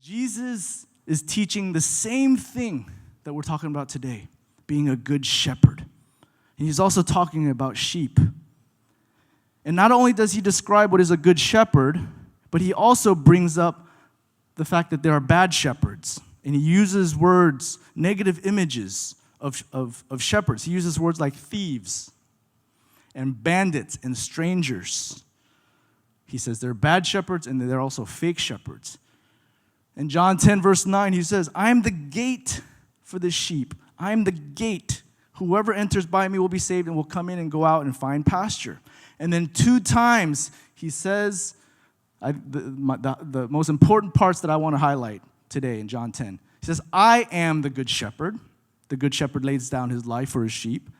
Jesus is teaching the same thing that we're talking about today, being a good shepherd. And he's also talking about sheep. And not only does he describe what is a good shepherd, but he also brings up the fact that there are bad shepherds. And he uses words, negative images of shepherds. He uses words like thieves and bandits and strangers. He says they're bad shepherds and they're also fake shepherds. In John 10, verse 9, he says, I am the gate for the sheep. I am the gate. Whoever enters by me will be saved and will come in and go out and find pasture. And then 2 times he says, the most important parts that I want to highlight today in John 10. He says, I am the good shepherd. The good shepherd lays down his life for his sheep,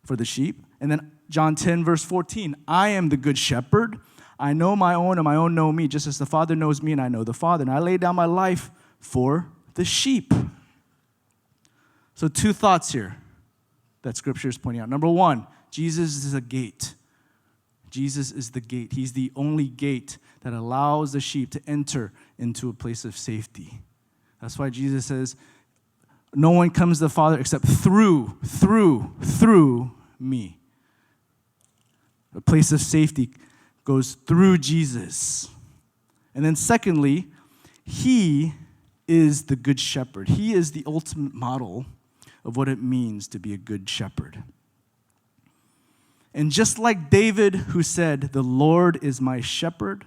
for the sheep. And then John 10, verse 14, I am the good shepherd. I know my own, and my own know me, just as the Father knows me, and I know the Father. And I lay down my life for the sheep. So 2 thoughts here that Scripture is pointing out. Number 1, Jesus is a gate. Jesus is the gate. He's the only gate that allows the sheep to enter into a place of safety. That's why Jesus says, no one comes to the Father except through me. A place of safety goes through Jesus. And then secondly, he is the good shepherd. He is the ultimate model of what it means to be a good shepherd. And just like David, who said, the Lord is my shepherd,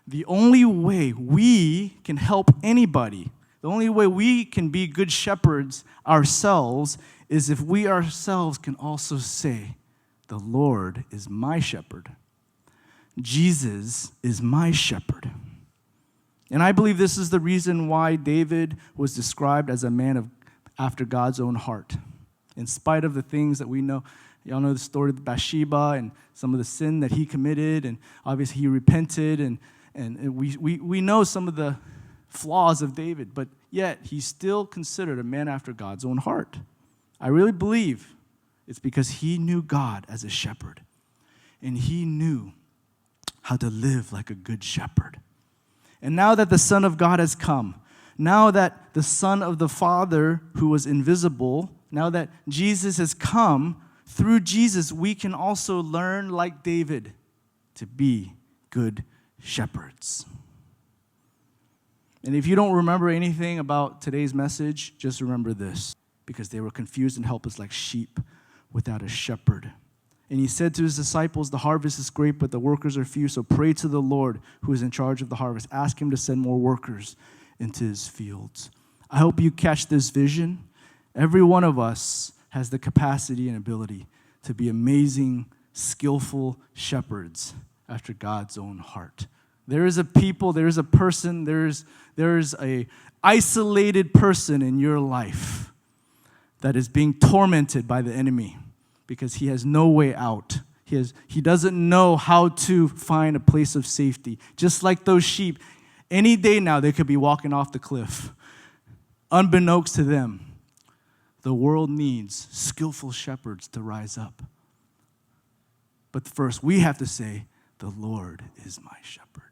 the only way we can help anybody, the only way we can be good shepherds ourselves is if we ourselves can also say, the Lord is my shepherd. Jesus is my shepherd. And I believe this is the reason why David was described as a man after God's own heart. In spite of the things that we know, y'all know the story of Bathsheba and some of the sin that he committed, and obviously he repented, and we know some of the flaws of David, but yet he's still considered a man after God's own heart. I really believe it's because he knew God as a shepherd, and he knew how to live like a good shepherd. And now that the Son of God has come, now that the Son of the Father who was invisible, now that Jesus has come, through Jesus we can also learn, like David, to be good shepherds. And if you don't remember anything about today's message, just remember this, because they were confused and helpless like sheep without a shepherd. And he said to his disciples, the harvest is great, but the workers are few. So pray to the Lord who is in charge of the harvest. Ask him to send more workers into his fields. I hope you catch this vision. Every one of us has the capacity and ability to be amazing, skillful shepherds after God's own heart. There is a people, there is a person, there is a isolated person in your life that is being tormented by the enemy, because he has no way out. He doesn't know how to find a place of safety. Just like those sheep, any day now they could be walking off the cliff. Unbeknownst to them, the world needs skillful shepherds to rise up. But first, we have to say, the Lord is my shepherd.